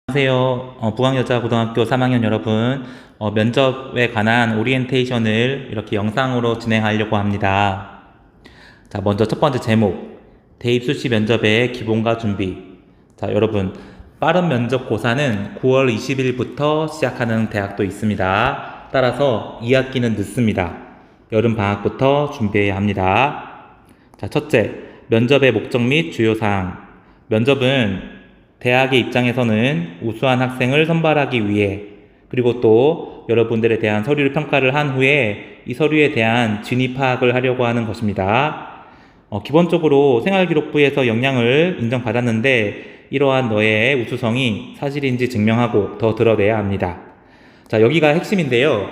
안녕하세요. 부광여자고등학교 3학년 여러분, 면접에 관한 오리엔테이션을 이렇게 영상으로 진행하려고 합니다. 자, 먼저 첫 번째 제목, 대입 수시 면접의 기본과 준비. 자, 여러분, 빠른 면접 고사는 9월 20일부터 시작하는 대학도 있습니다. 따라서 2학기는 늦습니다. 여름 방학부터 준비해야 합니다. 자, 첫째, 면접의 목적 및 주요사항. 면접은 대학의 입장에서는 우수한 학생을 선발하기 위해, 그리고 또 여러분들에 대한 서류를 평가를 한 후에 이 서류에 대한 진위 파악을 하려고 하는 것입니다. 기본적으로 생활기록부에서 역량을 인정받았는데 이러한 너의 우수성이 사실인지 증명하고 더 드러내야 합니다. 자, 여기가 핵심인데요.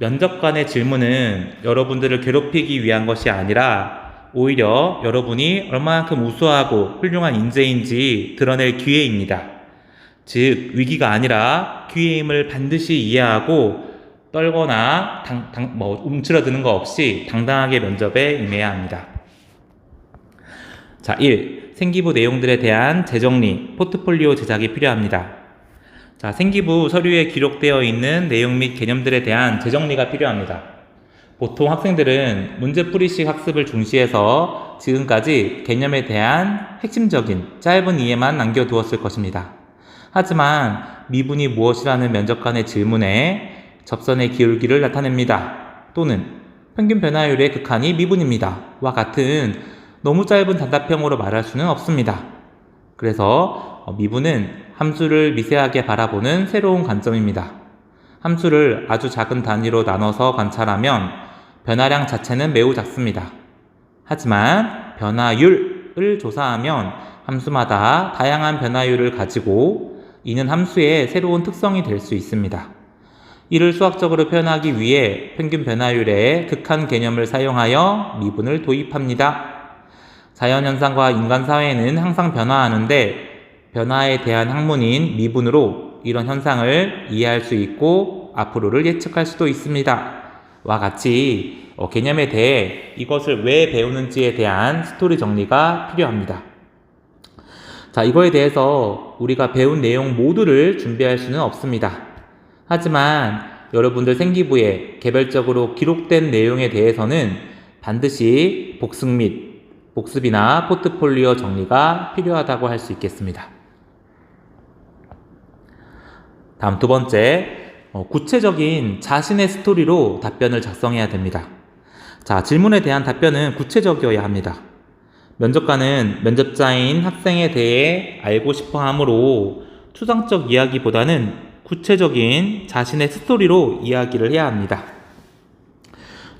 면접관의 질문은 여러분들을 괴롭히기 위한 것이 아니라 오히려 여러분이 얼마만큼 우수하고 훌륭한 인재인지 드러낼 기회입니다. 즉, 위기가 아니라 기회임을 반드시 이해하고 떨거나 움츠러드는 거 없이 당당하게 면접에 임해야 합니다. 자, 1. 생기부 내용들에 대한 재정리, 포트폴리오 제작이 필요합니다. 자, 생기부 서류에 기록되어 있는 내용 및 개념들에 대한 재정리가 필요합니다. 보통 학생들은 문제풀이식 학습을 중시해서 지금까지 개념에 대한 핵심적인 짧은 이해만 남겨두었을 것입니다. 하지만 미분이 무엇이라는 면접관의 질문에 접선의 기울기를 나타냅니다. 또는 평균 변화율의 극한이 미분입니다. 와 같은 너무 짧은 단답형으로 말할 수는 없습니다. 그래서 미분은 함수를 미세하게 바라보는 새로운 관점입니다. 함수를 아주 작은 단위로 나눠서 관찰하면 변화량 자체는 매우 작습니다. 하지만 변화율을 조사하면 함수마다 다양한 변화율을 가지고 이는 함수의 새로운 특성이 될 수 있습니다. 이를 수학적으로 표현하기 위해 평균 변화율의 극한 개념을 사용하여 미분을 도입합니다. 자연현상과 인간사회는 항상 변화하는데 변화에 대한 학문인 미분으로 이런 현상을 이해할 수 있고 앞으로를 예측할 수도 있습니다. 와 같이 개념에 대해 이것을 왜 배우는지에 대한 스토리 정리가 필요합니다. 자, 이거에 대해서 우리가 배운 내용 모두를 준비할 수는 없습니다. 하지만 여러분들 생기부에 개별적으로 기록된 내용에 대해서는 반드시 복습이나 포트폴리오 정리가 필요하다고 할 수 있겠습니다. 다음 두 번째, 구체적인 자신의 스토리로 답변을 작성해야 됩니다. 자, 질문에 대한 답변은 구체적이어야 합니다. 면접관은 면접자인 학생에 대해 알고 싶어 하므로 추상적 이야기보다는 구체적인 자신의 스토리로 이야기를 해야 합니다.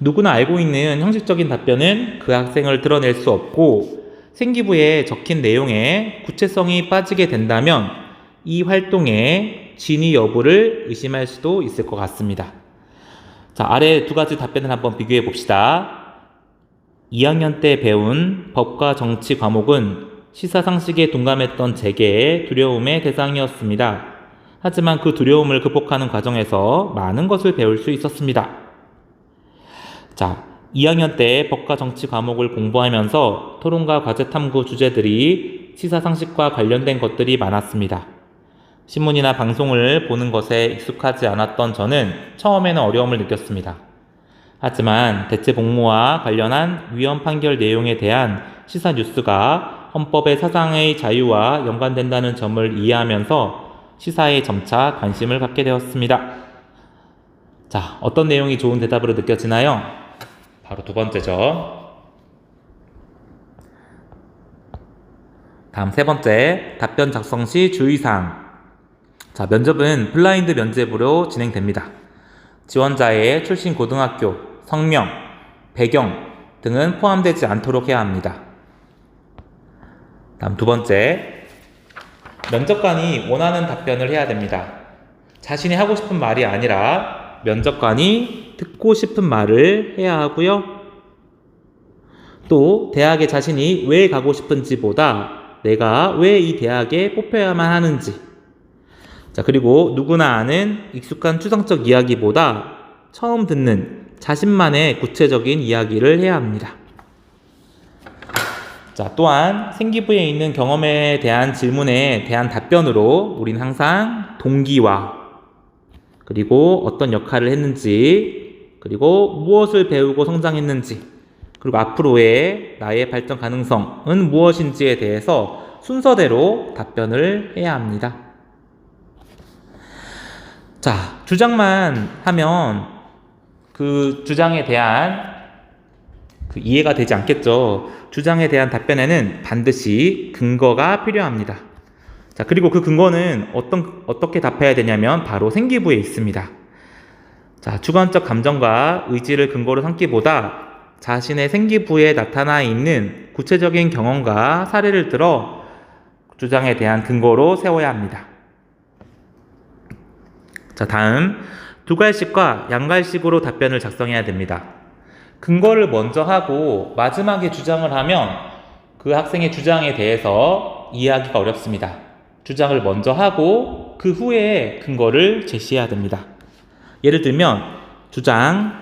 누구나 알고 있는 형식적인 답변은 그 학생을 드러낼 수 없고 생기부에 적힌 내용에 구체성이 빠지게 된다면 이 활동에 진위 여부를 의심할 수도 있을 것 같습니다. 자, 아래 두 가지 답변을 한번 비교해 봅시다. 2학년 때 배운 법과 정치 과목은 시사상식에 동감했던 제게의 두려움의 대상이었습니다. 하지만 그 두려움을 극복하는 과정에서 많은 것을 배울 수 있었습니다. 자, 2학년 때 법과 정치 과목을 공부하면서 토론과 과제 탐구 주제들이 시사상식과 관련된 것들이 많았습니다. 신문이나 방송을 보는 것에 익숙하지 않았던 저는 처음에는 어려움을 느꼈습니다. 하지만 대체 복무와 관련한 위헌 판결 내용에 대한 시사 뉴스가 헌법의 사상의 자유와 연관된다는 점을 이해하면서 시사에 점차 관심을 갖게 되었습니다. 자, 어떤 내용이 좋은 대답으로 느껴지나요? 바로 두 번째죠. 다음 세 번째, 답변 작성 시 주의사항. 자, 면접은 블라인드 면접으로 진행됩니다. 지원자의 출신 고등학교, 성명, 배경 등은 포함되지 않도록 해야 합니다. 다음 두 번째, 면접관이 원하는 답변을 해야 됩니다. 자신이 하고 싶은 말이 아니라 면접관이 듣고 싶은 말을 해야 하고요. 또 대학에 자신이 왜 가고 싶은지보다 내가 왜 이 대학에 뽑혀야만 하는지, 자, 그리고 누구나 아는 익숙한 추상적 이야기보다 처음 듣는 자신만의 구체적인 이야기를 해야 합니다. 자, 또한 생기부에 있는 경험에 대한 질문에 대한 답변으로 우리는 항상 동기와 그리고 어떤 역할을 했는지 그리고 무엇을 배우고 성장했는지 그리고 앞으로의 나의 발전 가능성은 무엇인지에 대해서 순서대로 답변을 해야 합니다. 자, 주장만 하면 그 주장에 대한 이해가 되지 않겠죠. 주장에 대한 답변에는 반드시 근거가 필요합니다. 자, 그리고 그 근거는 어떻게 답해야 되냐면 바로 생기부에 있습니다. 자, 주관적 감정과 의지를 근거로 삼기보다 자신의 생기부에 나타나 있는 구체적인 경험과 사례를 들어 주장에 대한 근거로 세워야 합니다. 자, 다음 두갈식과 양갈식으로 답변을 작성해야 됩니다. 근거를 먼저 하고 마지막에 주장을 하면 그 학생의 주장에 대해서 이해하기가 어렵습니다. 주장을 먼저 하고 그 후에 근거를 제시해야 됩니다. 예를 들면 주장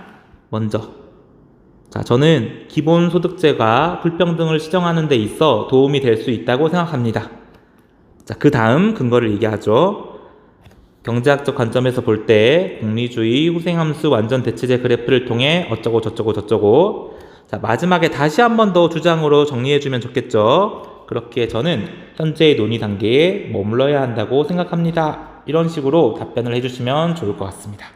먼저, 자, 저는 기본소득제가 불평등을 시정하는 데 있어 도움이 될 수 있다고 생각합니다. 자, 그 다음 근거를 얘기하죠. 경제학적 관점에서 볼 때 공리주의 후생함수 완전 대체제 그래프를 통해 어쩌고 저쩌고 저쩌고. 자, 마지막에 다시 한 번 더 주장으로 정리해주면 좋겠죠. 그렇게 저는 현재의 논의 단계에 머물러야 한다고 생각합니다. 이런 식으로 답변을 해주시면 좋을 것 같습니다.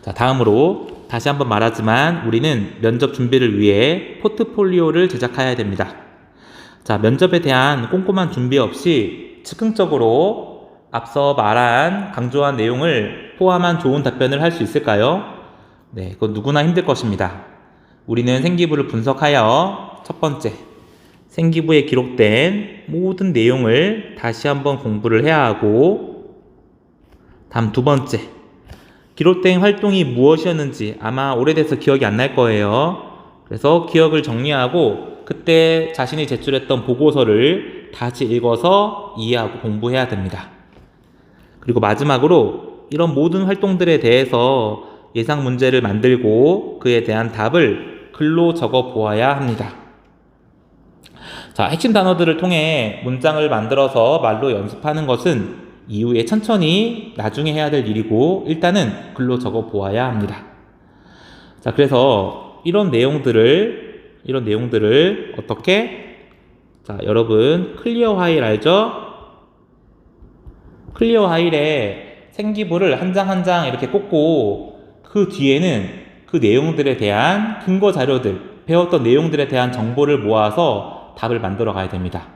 자, 다음으로 다시 한번 말하지만 우리는 면접 준비를 위해 포트폴리오를 제작해야 됩니다. 자, 면접에 대한 꼼꼼한 준비 없이 즉흥적으로 앞서 말한 강조한 내용을 포함한 좋은 답변을 할 수 있을까요? 네, 그건 누구나 힘들 것입니다. 우리는 생기부를 분석하여 첫 번째, 생기부에 기록된 모든 내용을 다시 한번 공부를 해야 하고, 다음 두 번째, 기록된 활동이 무엇이었는지 아마 오래돼서 기억이 안 날 거예요. 그래서 기억을 정리하고 그때 자신이 제출했던 보고서를 다시 읽어서 이해하고 공부해야 됩니다. 그리고 마지막으로 이런 모든 활동들에 대해서 예상 문제를 만들고 그에 대한 답을 글로 적어 보아야 합니다. 자, 핵심 단어들을 통해 문장을 만들어서 말로 연습하는 것은 이후에 천천히 나중에 해야 될 일이고 일단은 글로 적어 보아야 합니다. 자, 그래서 이런 내용들을 어떻게? 자, 여러분 클리어 화일 알죠? 클리어 화일에 생기부를 한 장 한 장 이렇게 꽂고 그 뒤에는 그 내용들에 대한 근거 자료들, 배웠던 내용들에 대한 정보를 모아서 답을 만들어 가야 됩니다.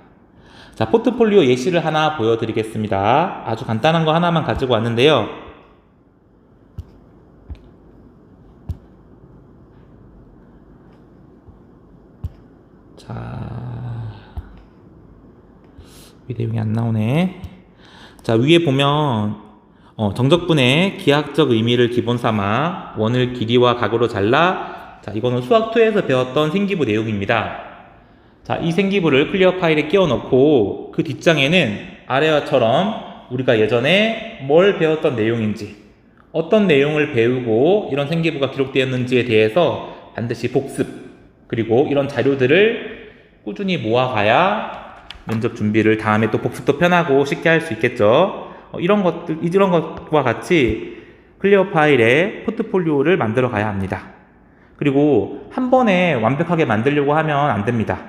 자, 포트폴리오 예시를 하나 보여드리겠습니다. 아주 간단한 거 하나만 가지고 왔는데요. 자, 위 내용이 안 나오네. 자, 위에 보면 정적분의 기하학적 의미를 기본 삼아 원을 길이와 각으로 잘라. 자, 이거는 수학2에서 배웠던 생기부 내용입니다. 자, 이 생기부를 클리어 파일에 끼워 넣고 그 뒷장에는 아래와처럼 우리가 예전에 뭘 배웠던 내용인지, 어떤 내용을 배우고 이런 생기부가 기록되었는지에 대해서 반드시 복습, 그리고 이런 자료들을 꾸준히 모아가야 면접 준비를 다음에 또 복습도 편하고 쉽게 할 수 있겠죠. 이런 것과 같이 클리어 파일에 포트폴리오를 만들어 가야 합니다. 그리고 한 번에 완벽하게 만들려고 하면 안 됩니다.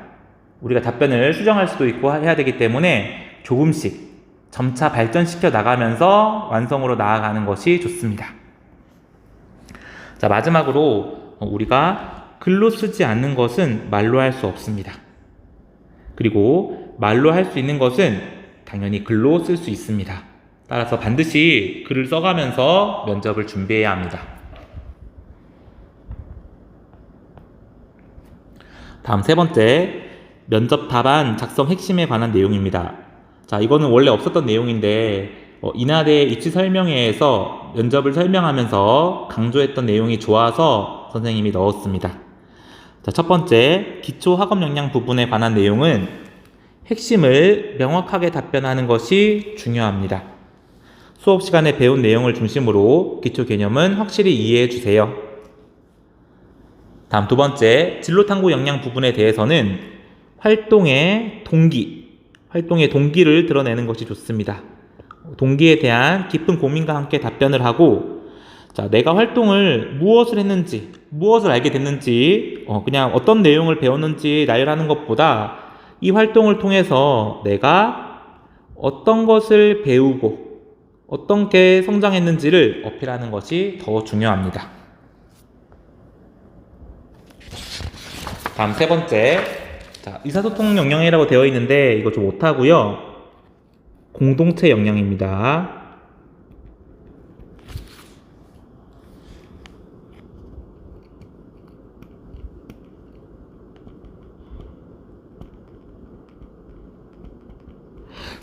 우리가 답변을 수정할 수도 있고 해야 되기 때문에 조금씩 점차 발전시켜 나가면서 완성으로 나아가는 것이 좋습니다. 자, 마지막으로 우리가 글로 쓰지 않는 것은 말로 할 수 없습니다. 그리고 말로 할 수 있는 것은 당연히 글로 쓸 수 있습니다. 따라서 반드시 글을 써가면서 면접을 준비해야 합니다. 다음 세 번째, 면접 답안 작성 핵심에 관한 내용입니다. 자, 이거는 원래 없었던 내용인데 인하대 입시 설명회에서 면접을 설명하면서 강조했던 내용이 좋아서 선생님이 넣었습니다. 자, 첫 번째, 기초 학업 역량 부분에 관한 내용은 핵심을 명확하게 답변하는 것이 중요합니다. 수업 시간에 배운 내용을 중심으로 기초 개념은 확실히 이해해 주세요. 다음 두 번째, 진로 탐구 역량 부분에 대해서는 활동의 동기를 드러내는 것이 좋습니다. 동기에 대한 깊은 고민과 함께 답변을 하고, 자, 내가 활동을 무엇을 했는지, 무엇을 알게 됐는지, 그냥 어떤 내용을 배웠는지 나열하는 것보다 이 활동을 통해서 내가 어떤 것을 배우고 어떤 게 성장했는지를 어필하는 것이 더 중요합니다. 다음 세 번째, 자, 의사소통 역량이라고 되어 있는데 이거 좀 못하고요. 공동체 역량입니다.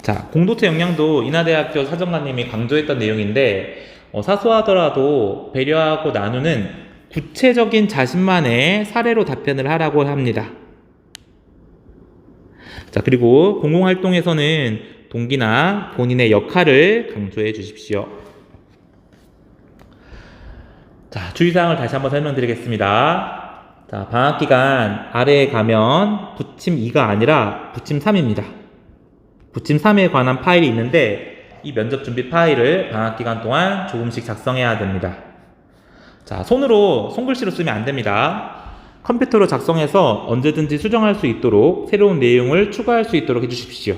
자, 공동체 역량도 인하대학교 사정관님이 강조했던 내용인데 사소하더라도 배려하고 나누는 구체적인 자신만의 사례로 답변을 하라고 합니다. 자, 그리고 공공활동에서는 동기나 본인의 역할을 강조해 주십시오. 자, 주의사항을 다시 한번 설명드리겠습니다. 자, 방학기간 아래에 가면 부침 2가 아니라 부침 3입니다. 부침 3에 관한 파일이 있는데 이 면접 준비 파일을 방학기간 동안 조금씩 작성해야 됩니다. 자, 손글씨로 쓰면 안 됩니다. 컴퓨터로 작성해서 언제든지 수정할 수 있도록 새로운 내용을 추가할 수 있도록 해주십시오.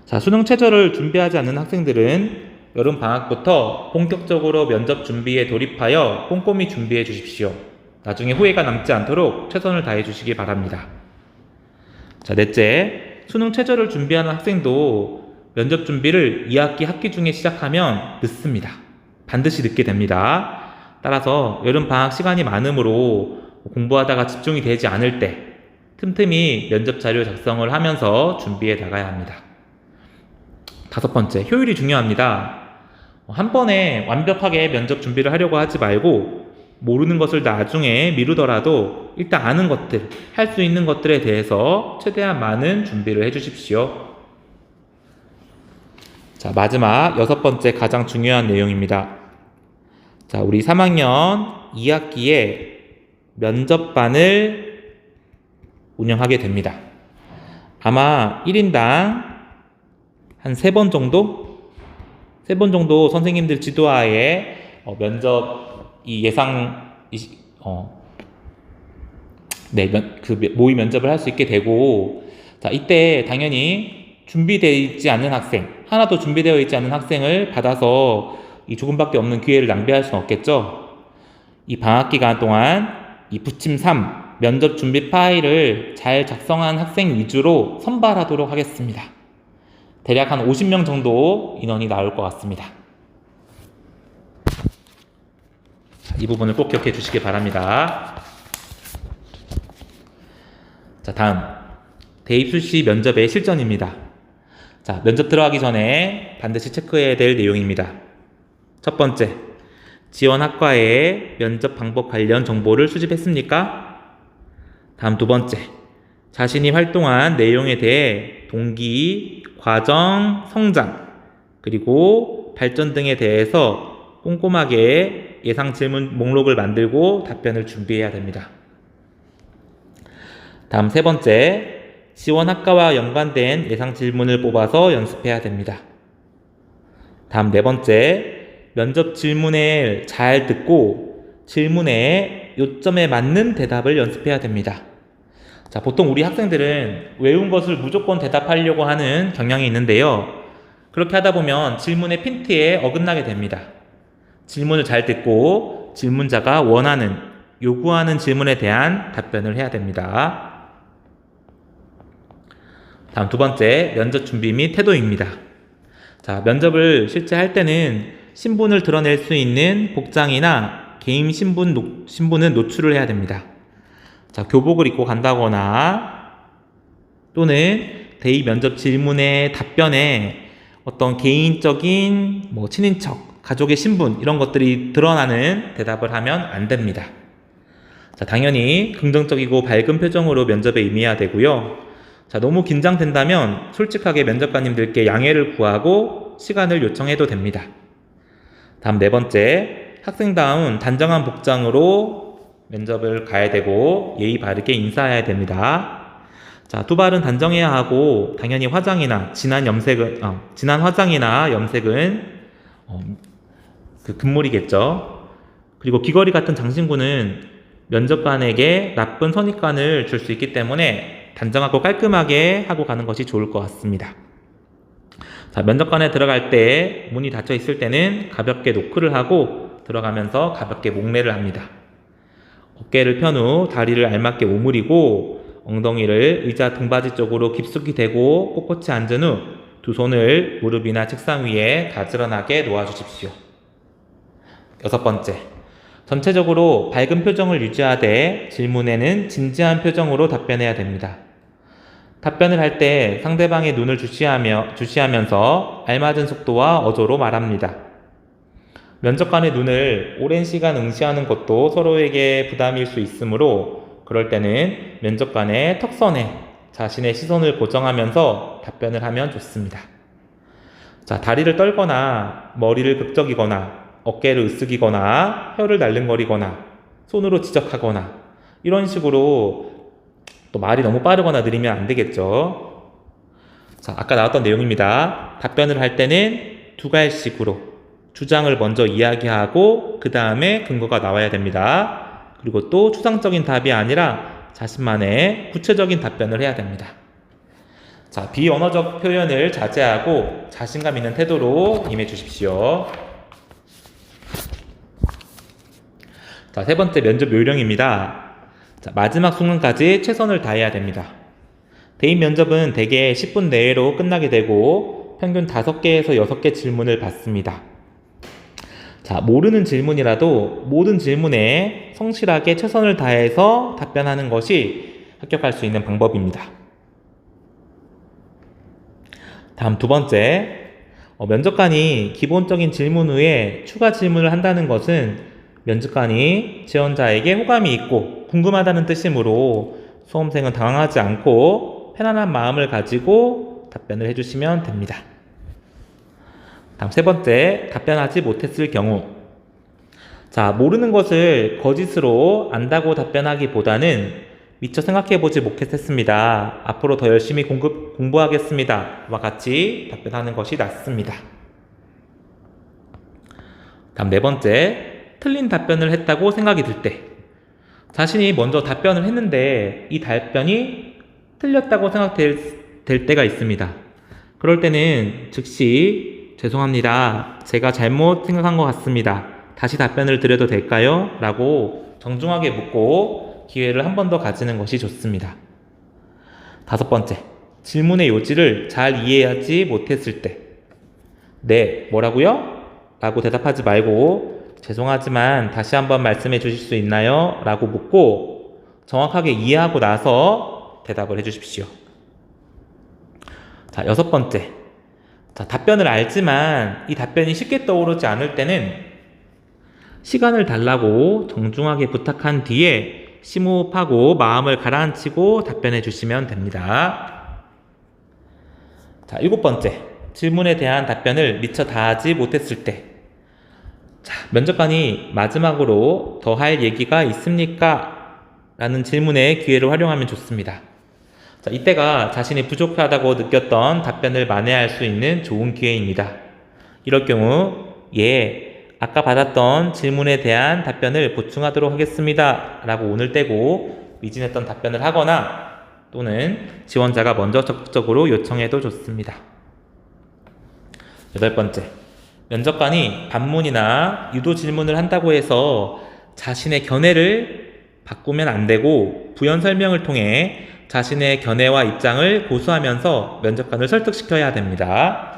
자, 수능 최저를 준비하지 않는 학생들은 여름 방학부터 본격적으로 면접 준비에 돌입하여 꼼꼼히 준비해 주십시오. 나중에 후회가 남지 않도록 최선을 다해 주시기 바랍니다. 자, 넷째, 수능 최저를 준비하는 학생도 면접 준비를 2학기 학기 중에 시작하면 늦습니다. 반드시 늦게 됩니다. 따라서 여름 방학 시간이 많으므로 공부하다가 집중이 되지 않을 때 틈틈이 면접 자료 작성을 하면서 준비해 나가야 합니다. 다섯 번째, 효율이 중요합니다. 한 번에 완벽하게 면접 준비를 하려고 하지 말고 모르는 것을 나중에 미루더라도 일단 아는 것들, 할 수 있는 것들에 대해서 최대한 많은 준비를 해주십시오. 자, 마지막 여섯 번째 가장 중요한 내용입니다. 자, 우리 3학년 2학기에 면접반을 운영하게 됩니다. 아마 1인당 한 3번 정도 선생님들 지도하에 면접 모의 면접을 할 수 있게 되고, 자, 이때 당연히 준비되어 있지 않는 학생, 하나도 준비되어 있지 않은 학생을 받아서 이 조금밖에 없는 기회를 낭비할 수는 없겠죠. 이 방학 기간 동안 이 부침 3 면접 준비 파일을 잘 작성한 학생 위주로 선발하도록 하겠습니다. 대략 한 50명 정도 인원이 나올 것 같습니다. 자, 이 부분을 꼭 기억해 주시기 바랍니다. 자, 다음 대입수시 면접의 실전입니다. 자, 면접 들어가기 전에 반드시 체크해야 될 내용입니다. 첫 번째, 지원 학과의 면접 방법 관련 정보를 수집했습니까? 다음 두 번째, 자신이 활동한 내용에 대해 동기, 과정, 성장, 그리고 발전 등에 대해서 꼼꼼하게 예상 질문 목록을 만들고 답변을 준비해야 됩니다. 다음 세 번째, 지원 학과와 연관된 예상 질문을 뽑아서 연습해야 됩니다. 다음 네 번째, 면접 질문을 잘 듣고 질문의 요점에 맞는 대답을 연습해야 됩니다. 자, 보통 우리 학생들은 외운 것을 무조건 대답하려고 하는 경향이 있는데요. 그렇게 하다 보면 질문의 핀트에 어긋나게 됩니다. 질문을 잘 듣고 질문자가 요구하는 질문에 대한 답변을 해야 됩니다. 다음 두 번째, 면접 준비 및 태도입니다. 자, 면접을 실제 할 때는 신분을 드러낼 수 있는 복장이나 개인 신분은 노출을 해야 됩니다. 자, 교복을 입고 간다거나 또는 대입 면접 질문의 답변에 어떤 개인적인 친인척, 가족의 신분 이런 것들이 드러나는 대답을 하면 안 됩니다. 자, 당연히 긍정적이고 밝은 표정으로 면접에 임해야 되고요. 자, 너무 긴장된다면 솔직하게 면접관님들께 양해를 구하고 시간을 요청해도 됩니다. 다음 네 번째, 학생다운 단정한 복장으로 면접을 가야 되고 예의 바르게 인사해야 됩니다. 자, 두발은 단정해야 하고 당연히 화장이나 진한 화장이나 염색은 금물이겠죠. 그리고 귀걸이 같은 장신구는 면접관에게 나쁜 선입관을 줄 수 있기 때문에 단정하고 깔끔하게 하고 가는 것이 좋을 것 같습니다. 자, 면접관에 들어갈 때 문이 닫혀 있을 때는 가볍게 노크를 하고 들어가면서 가볍게 목례를 합니다. 어깨를 편 후 다리를 알맞게 오므리고 엉덩이를 의자 등받이 쪽으로 깊숙이 대고 꼿꼿이 앉은 후 두 손을 무릎이나 책상 위에 가지런하게 놓아주십시오. 6번째, 전체적으로 밝은 표정을 유지하되 질문에는 진지한 표정으로 답변해야 됩니다. 답변을 할 때 상대방의 눈을 주시하면서 알맞은 속도와 어조로 말합니다. 면접관의 눈을 오랜 시간 응시하는 것도 서로에게 부담일 수 있으므로 그럴 때는 면접관의 턱선에 자신의 시선을 고정하면서 답변을 하면 좋습니다. 자, 다리를 떨거나 머리를 극적이거나 어깨를 으쓱이거나 혀를 날름거리거나 손으로 지적하거나 이런 식으로 또 말이 너무 빠르거나 느리면 안 되겠죠. 자, 아까 나왔던 내용입니다. 답변을 할 때는 두 갈식으로 주장을 먼저 이야기하고 그 다음에 근거가 나와야 됩니다. 그리고 또 추상적인 답이 아니라 자신만의 구체적인 답변을 해야 됩니다. 자, 비언어적 표현을 자제하고 자신감 있는 태도로 임해 주십시오. 자, 세 번째 면접 요령입니다. 자, 마지막 순간까지 최선을 다해야 됩니다. 대인 면접은 대개 10분 내로 끝나게 되고 평균 5개에서 6개 질문을 받습니다. 자, 모르는 질문이라도 모든 질문에 성실하게 최선을 다해서 답변하는 것이 합격할 수 있는 방법입니다. 다음 2번째, 면접관이 기본적인 질문 후에 추가 질문을 한다는 것은 면접관이 지원자에게 호감이 있고 궁금하다는 뜻이므로 수험생은 당황하지 않고 편안한 마음을 가지고 답변을 해주시면 됩니다. 다음 3번째, 답변하지 못했을 경우. 자, 모르는 것을 거짓으로 안다고 답변하기보다는 미처 생각해보지 못했습니다. 앞으로 더 열심히 공부하겠습니다. 와 같이 답변하는 것이 낫습니다. 다음 4번째, 틀린 답변을 했다고 생각이 들 때. 자신이 먼저 답변을 했는데 이 답변이 틀렸다고 생각될 때가 있습니다. 그럴 때는 즉시 죄송합니다. 제가 잘못 생각한 것 같습니다. 다시 답변을 드려도 될까요? 라고 정중하게 묻고 기회를 한 번 더 가지는 것이 좋습니다. 5번째, 질문의 요지를 잘 이해하지 못했을 때. 네, 뭐라고요? 라고 대답하지 말고 죄송하지만 다시 한번 말씀해 주실 수 있나요? 라고 묻고 정확하게 이해하고 나서 대답을 해 주십시오. 자, 6번째. 자, 답변을 알지만 이 답변이 쉽게 떠오르지 않을 때는 시간을 달라고 정중하게 부탁한 뒤에 심호흡하고 마음을 가라앉히고 답변해 주시면 됩니다. 자, 7번째. 질문에 대한 답변을 미처 다하지 못했을 때. 자, 면접관이 마지막으로 더 할 얘기가 있습니까? 라는 질문의 기회를 활용하면 좋습니다. 자, 이때가 자신이 부족하다고 느꼈던 답변을 만회할 수 있는 좋은 기회입니다. 이럴 경우 예, 아까 받았던 질문에 대한 답변을 보충하도록 하겠습니다 라고 운을 떼고 미진했던 답변을 하거나 또는 지원자가 먼저 적극적으로 요청해도 좋습니다. 8번째, 면접관이 반문이나 유도 질문을 한다고 해서 자신의 견해를 바꾸면 안 되고 부연 설명을 통해 자신의 견해와 입장을 고수하면서 면접관을 설득시켜야 됩니다.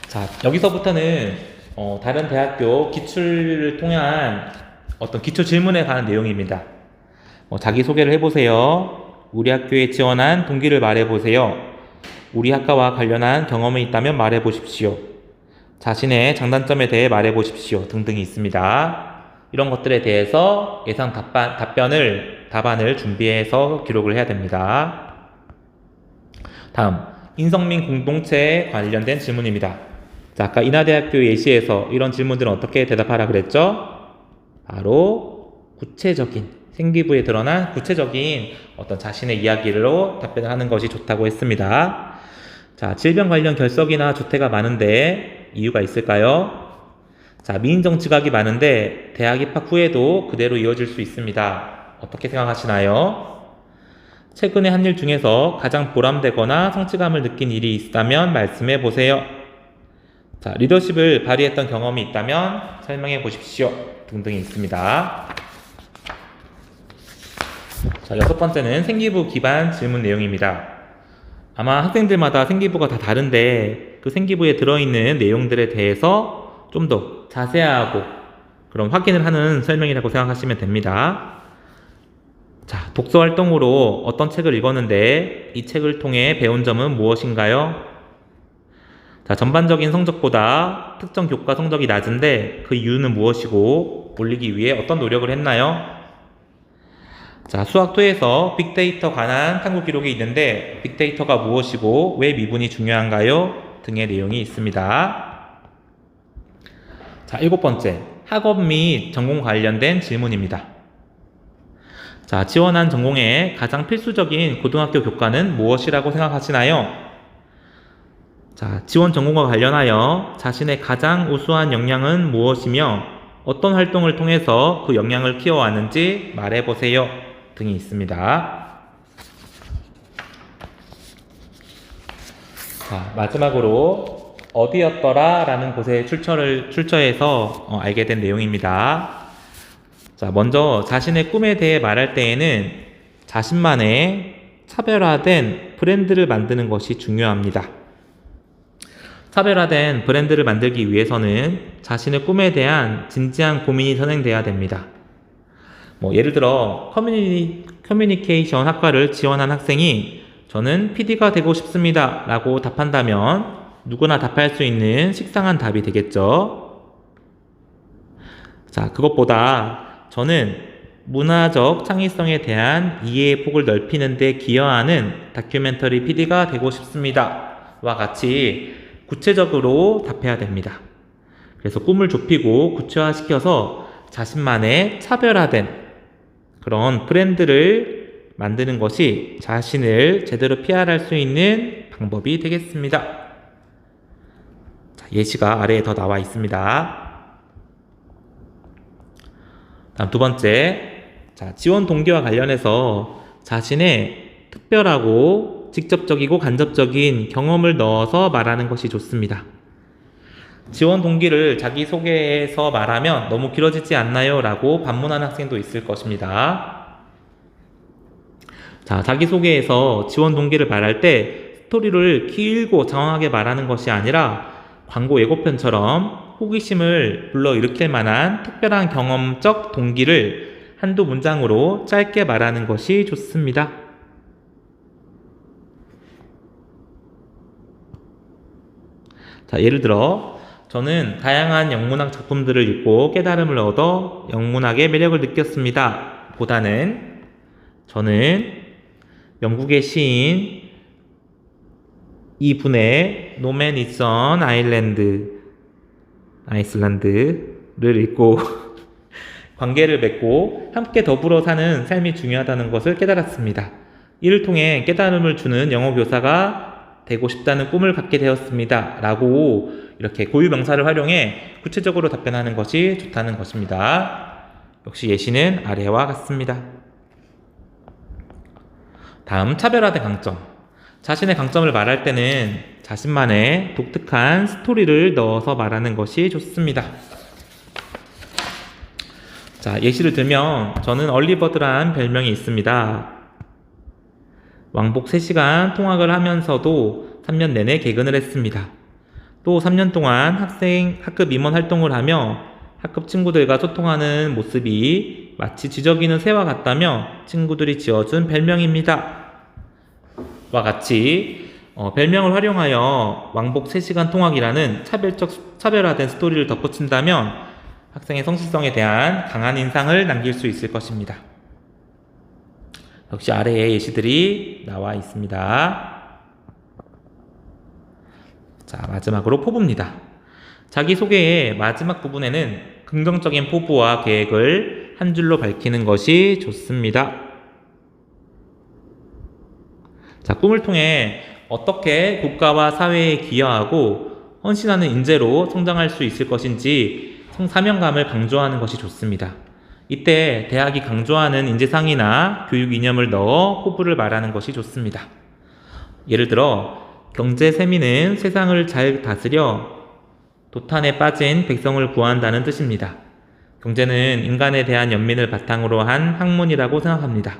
자, 여기서부터는 다른 대학교 기출을 통한 어떤 기초 질문에 관한 내용입니다. 자기소개를 해보세요. 우리 학교에 지원한 동기를 말해보세요. 우리 학과와 관련한 경험이 있다면 말해보십시오. 자신의 장단점에 대해 말해보십시오. 등등이 있습니다. 이런 것들에 대해서 예상 답안을 준비해서 기록을 해야 됩니다. 다음, 인성민 공동체에 관련된 질문입니다. 자, 아까 인하대학교 예시에서 이런 질문들은 어떻게 대답하라 그랬죠? 바로 구체적인, 생기부에 드러난 구체적인 어떤 자신의 이야기로 답변을 하는 것이 좋다고 했습니다. 자, 질병 관련 결석이나 조퇴가 많은데 이유가 있을까요? 자, 미인정 지각이 많은데 대학 입학 후에도 그대로 이어질 수 있습니다. 어떻게 생각하시나요? 최근에 한 일 중에서 가장 보람되거나 성취감을 느낀 일이 있다면 말씀해 보세요. 자, 리더십을 발휘했던 경험이 있다면 설명해 보십시오. 등등이 있습니다. 자, 6번째는 생기부 기반 질문 내용입니다. 아마 학생들마다 생기부가 다 다른데 그 생기부에 들어있는 내용들에 대해서 좀 더 자세하고 그런 확인을 하는 설명이라고 생각하시면 됩니다. 자, 독서 활동으로 어떤 책을 읽었는데 이 책을 통해 배운 점은 무엇인가요? 자, 전반적인 성적보다 특정 교과 성적이 낮은데 그 이유는 무엇이고 올리기 위해 어떤 노력을 했나요? 자, 수학2에서 빅데이터 관한 탐구 기록이 있는데 빅데이터가 무엇이고 왜 미분이 중요한가요? 등의 내용이 있습니다. 자, 7번째, 학업 및 전공 관련된 질문입니다. 자, 지원한 전공의 가장 필수적인 고등학교 교과는 무엇이라고 생각하시나요? 자, 지원 전공과 관련하여 자신의 가장 우수한 역량은 무엇이며 어떤 활동을 통해서 그 역량을 키워왔는지 말해보세요. 등이 있습니다. 자, 마지막으로 어디였더라? 라는 곳에 출처해서 알게 된 내용입니다. 자, 먼저 자신의 꿈에 대해 말할 때에는 자신만의 차별화된 브랜드를 만드는 것이 중요합니다. 차별화된 브랜드를 만들기 위해서는 자신의 꿈에 대한 진지한 고민이 선행돼야 됩니다. 예를 들어 커뮤니케이션 학과를 지원한 학생이 저는 PD가 되고 싶습니다 라고 답한다면 누구나 답할 수 있는 식상한 답이 되겠죠. 자, 그것보다 저는 문화적 창의성에 대한 이해의 폭을 넓히는 데 기여하는 다큐멘터리 PD가 되고 싶습니다 와 같이 구체적으로 답해야 됩니다. 그래서 꿈을 좁히고 구체화시켜서 자신만의 차별화된 그런 브랜드를 만드는 것이 자신을 제대로 PR할 수 있는 방법이 되겠습니다. 자, 예시가 아래에 더 나와 있습니다. 다음 2번째, 자, 지원 동기와 관련해서 자신의 특별하고 직접적이고 간접적인 경험을 넣어서 말하는 것이 좋습니다. 지원 동기를 자기소개에서 말하면 너무 길어지지 않나요? 라고 반문하는 학생도 있을 것입니다. 자, 자기소개에서 지원 동기를 말할 때 스토리를 길고 장황하게 말하는 것이 아니라 광고 예고편처럼 호기심을 불러일으킬 만한 특별한 경험적 동기를 한두 문장으로 짧게 말하는 것이 좋습니다. 자, 예를 들어 저는 다양한 영문학 작품들을 읽고 깨달음을 얻어 영문학의 매력을 느꼈습니다 보다는 저는 영국의 시인 이분의 노맨 이선 아이슬란드를 읽고 관계를 맺고 함께 더불어 사는 삶이 중요하다는 것을 깨달았습니다. 이를 통해 깨달음을 주는 영어 교사가 되고 싶다는 꿈을 갖게 되었습니다 라고 이렇게 고유명사를 활용해 구체적으로 답변하는 것이 좋다는 것입니다. 역시 예시는 아래와 같습니다. 다음, 차별화된 강점. 자신의 강점을 말할 때는 자신만의 독특한 스토리를 넣어서 말하는 것이 좋습니다. 자, 예시를 들면 저는 얼리버드란 별명이 있습니다. 왕복 3시간 통학을 하면서도 3년 내내 개근을 했습니다. 또 3년 동안 학급 임원 활동을 하며 학급 친구들과 소통하는 모습이 마치 지저귀는 새와 같다며 친구들이 지어준 별명입니다. 와 같이 별명을 활용하여 왕복 3시간 통학이라는 차별화된 스토리를 덧붙인다면 학생의 성실성에 대한 강한 인상을 남길 수 있을 것입니다. 역시 아래에 예시들이 나와 있습니다. 자, 마지막으로 포부입니다. 자기소개의 마지막 부분에는 긍정적인 포부와 계획을 한 줄로 밝히는 것이 좋습니다. 자, 꿈을 통해 어떻게 국가와 사회에 기여하고 헌신하는 인재로 성장할 수 있을 것인지 사명감을 강조하는 것이 좋습니다. 이때 대학이 강조하는 인재상이나 교육 이념을 넣어 포부를 말하는 것이 좋습니다. 예를 들어 경제 세미는 세상을 잘 다스려 도탄에 빠진 백성을 구한다는 뜻입니다. 경제는 인간에 대한 연민을 바탕으로 한 학문이라고 생각합니다.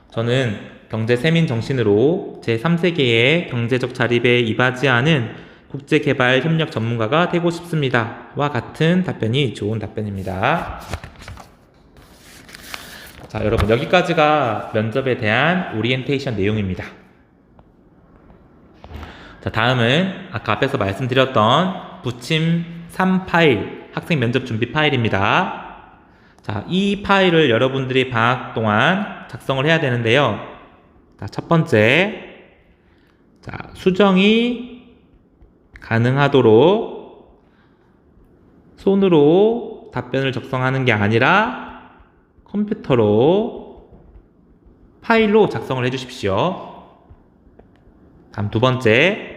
저는 경제 세민 정신으로 제3세계의 경제적 자립에 이바지하는 국제개발 협력 전문가가 되고 싶습니다. 와 같은 답변이 좋은 답변입니다. 자, 여러분 여기까지가 면접에 대한 오리엔테이션 내용입니다. 자, 다음은 아까 앞에서 말씀드렸던 부침 3 파일, 학생 면접 준비 파일입니다. 자, 이 파일을 여러분들이 방학 동안 작성을 해야 되는데요. 자, 첫 번째, 자, 수정이 가능하도록 손으로 답변을 작성하는 게 아니라 컴퓨터로 파일로 작성을 해 주십시오. 다음 두 번째,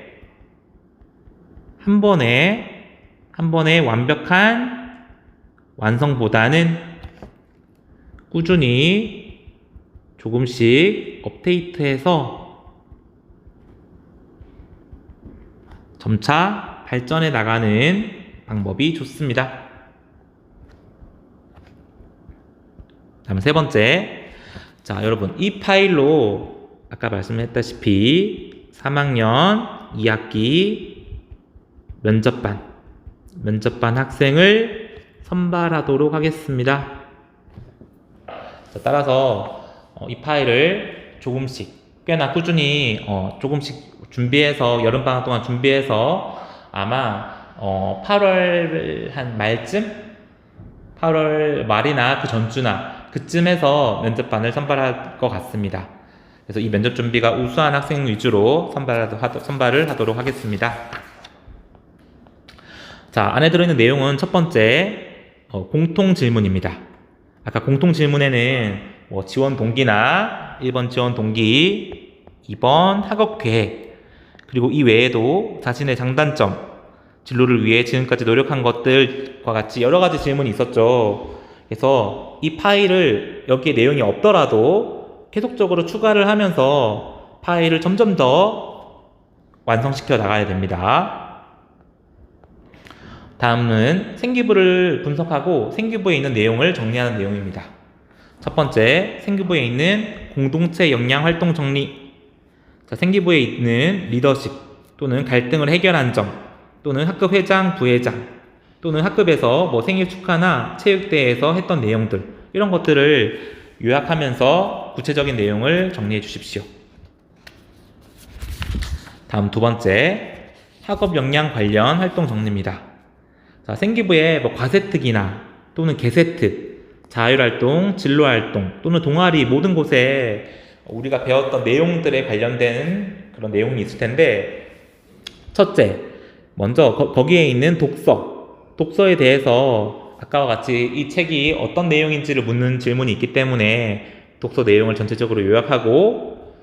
한 번에 완벽한 완성보다는 꾸준히 조금씩 업데이트해서 점차 발전해 나가는 방법이 좋습니다. 다음 세 번째, 자, 여러분 이 파일로 아까 말씀했다시피 3학년 2학기 면접반 학생을 선발하도록 하겠습니다. 자, 따라서 이 파일을 조금씩 꽤나 꾸준히 조금씩 준비해서 여름방학 동안 준비해서 아마 8월 한 말쯤 8월 말이나 그 전주나 그쯤에서 면접반을 선발할 것 같습니다. 그래서 이 면접 준비가 우수한 학생 위주로 선발을 하도록 하겠습니다. 자, 안에 들어있는 내용은 첫 번째 공통 질문입니다. 아까 공통 질문에는 지원 동기나 1번 지원 동기, 2번 학업 계획, 그리고 이 외에도 자신의 장단점, 진로를 위해 지금까지 노력한 것들과 같이 여러 가지 질문이 있었죠. 그래서 이 파일을 여기에 내용이 없더라도 계속적으로 추가를 하면서 파일을 점점 더 완성시켜 나가야 됩니다. 다음은 생기부를 분석하고 생기부에 있는 내용을 정리하는 내용입니다. 첫 번째, 생기부에 있는 공동체 역량 활동 정리. 자, 생기부에 있는 리더십 또는 갈등을 해결한 점, 또는 학급 회장, 부회장, 또는 학급에서 생일 축하나 체육대회에서 했던 내용들, 이런 것들을 요약하면서 구체적인 내용을 정리해 주십시오. 다음 두 번째, 학업 역량 관련 활동 정리입니다. 자, 생기부에 과세특이나 또는 개세특, 자율활동, 진로활동 또는 동아리 모든 곳에 우리가 배웠던 내용들에 관련된 그런 내용이 있을 텐데, 첫째, 먼저 거기에 있는 독서에 대해서 아까와 같이 이 책이 어떤 내용인지를 묻는 질문이 있기 때문에 독서 내용을 전체적으로 요약하고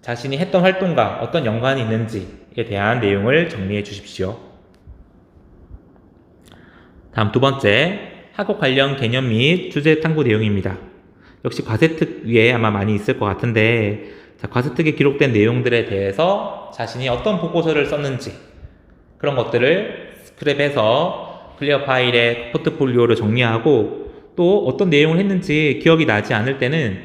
자신이 했던 활동과 어떤 연관이 있는지에 대한 내용을 정리해 주십시오. 다음 두 번째, 학업 관련 개념 및 주제 탐구 내용입니다. 역시 과세특 위에 아마 많이 있을 것 같은데, 자, 과세특에 기록된 내용들에 대해서 자신이 어떤 보고서를 썼는지 그런 것들을 스크랩해서 클리어 파일에 포트폴리오를 정리하고, 또 어떤 내용을 했는지 기억이 나지 않을 때는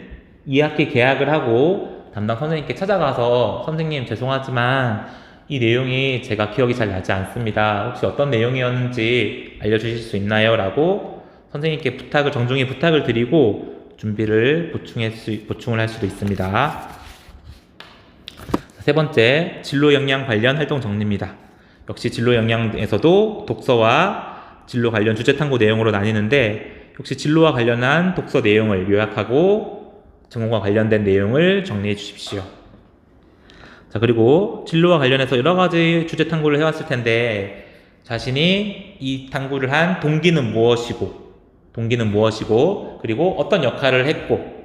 2학기 계약을 하고 담당 선생님께 찾아가서 선생님 죄송하지만 이 내용이 제가 기억이 잘 나지 않습니다. 혹시 어떤 내용이었는지 알려주실 수 있나요? 라고 선생님께 정중히 부탁을 드리고 준비를 보충을 할 수도 있습니다. 세 번째, 진로 역량 관련 활동 정리입니다. 역시 진로 역량에서도 독서와 진로 관련 주제 탐구 내용으로 나뉘는데, 역시 진로와 관련한 독서 내용을 요약하고 전공과 관련된 내용을 정리해 주십시오. 자, 그리고 진로와 관련해서 여러 가지 주제 탐구를 해왔을 텐데, 자신이 이 탐구를 한 동기는 무엇이고, 그리고 어떤 역할을 했고,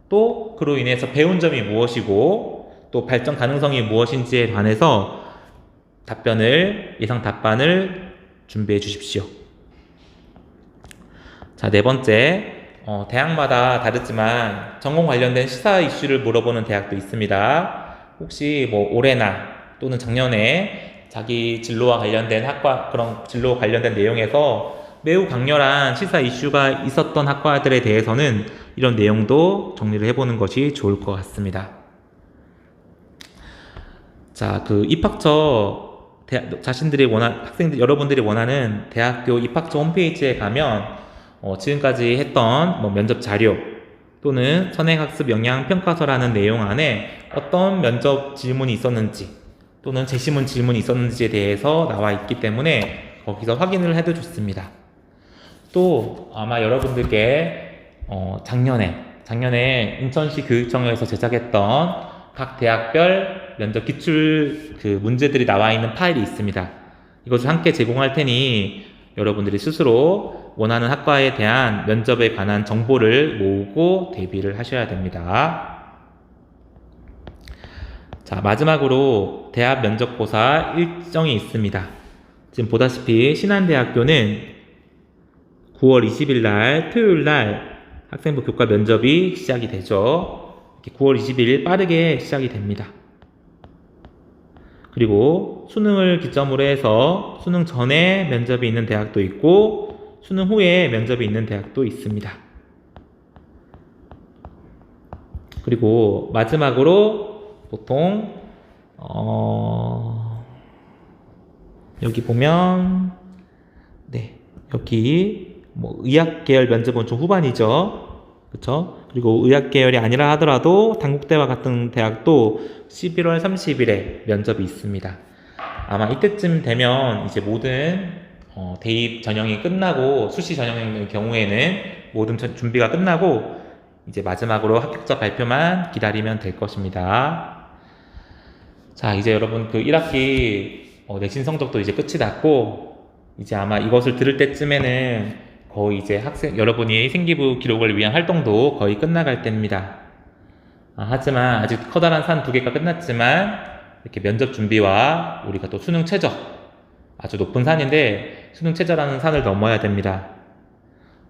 또 그로 인해서 배운 점이 무엇이고, 또 발전 가능성이 무엇인지에 관해서 예상 답변을 준비해 주십시오. 자, 네 번째, 대학마다 다르지만 전공 관련된 시사 이슈를 물어보는 대학도 있습니다. 혹시 올해나 또는 작년에 자기 진로와 관련된 그런 진로 관련된 내용에서 매우 강렬한 시사 이슈가 있었던 학과들에 대해서는 이런 내용도 정리를 해보는 것이 좋을 것 같습니다. 자, 그 입학처 여러분들이 원하는 대학교 입학처 홈페이지에 가면 지금까지 했던 면접 자료 또는 선행학습 영향평가서라는 내용 안에 어떤 면접 질문이 있었는지 또는 제시문 질문이 있었는지에 대해서 나와 있기 때문에 거기서 확인을 해도 좋습니다. 또 아마 여러분들께 작년에 인천시 교육청에서 제작했던 각 대학별 면접 기출 문제들이 나와 있는 파일이 있습니다. 이것을 함께 제공할 테니 여러분들이 스스로 원하는 학과에 대한 면접에 관한 정보를 모으고 대비를 하셔야 됩니다. 자, 마지막으로 대학 면접고사 일정이 있습니다. 지금 보다시피 신한대학교는 9월 20일 날 토요일 날 학생부 교과 면접이 시작이 되죠. 9월 20일 빠르게 시작이 됩니다. 그리고 수능을 기점으로 해서 수능 전에 면접이 있는 대학도 있고 수능 후에 면접이 있는 대학도 있습니다. 그리고 마지막으로 보통 여기 보면 여기 의학 계열 면접은 좀 후반이죠. 그쵸? 그리고 의학 계열이 아니라 하더라도 단국대와 같은 대학도 11월 30일에 면접이 있습니다. 아마 이때쯤 되면 이제 모든 대입 전형이 끝나고 수시 전형의 경우에는 모든 준비가 끝나고 이제 마지막으로 합격자 발표만 기다리면 될 것입니다. 자, 이제 여러분 1학기 내신 성적도 이제 끝이 났고 이제 아마 이것을 들을 때쯤에는 거의 이제 여러분이 생기부 기록을 위한 활동도 거의 끝나갈 때입니다. 하지만 아직 커다란 산 2개가 끝났지만 이렇게 면접 준비와 우리가 또 수능 최저, 아주 높은 산인데 수능 최저라는 산을 넘어야 됩니다.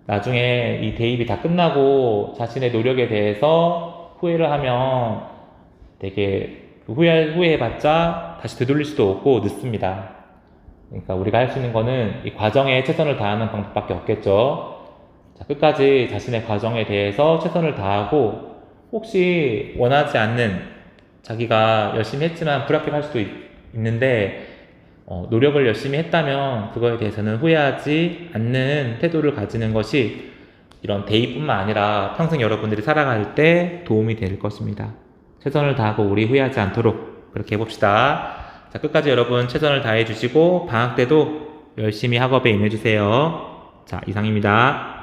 나중에 이 대입이 다 끝나고 자신의 노력에 대해서 후회를 하면 되게 후회해봤자 다시 되돌릴 수도 없고 늦습니다. 그러니까 우리가 할 수 있는 거는 이 과정에 최선을 다하는 방법밖에 없겠죠. 자, 끝까지 자신의 과정에 대해서 최선을 다하고 혹시 원하지 않는 자기가 열심히 했지만 불합격할 수도 있는데 노력을 열심히 했다면 그거에 대해서는 후회하지 않는 태도를 가지는 것이 이런 대입뿐만 아니라 평생 여러분들이 살아갈 때 도움이 될 것입니다. 최선을 다하고 우리 후회하지 않도록 그렇게 해봅시다. 자, 끝까지 여러분 최선을 다해 주시고 방학 때도 열심히 학업에 임해 주세요. 자, 이상입니다.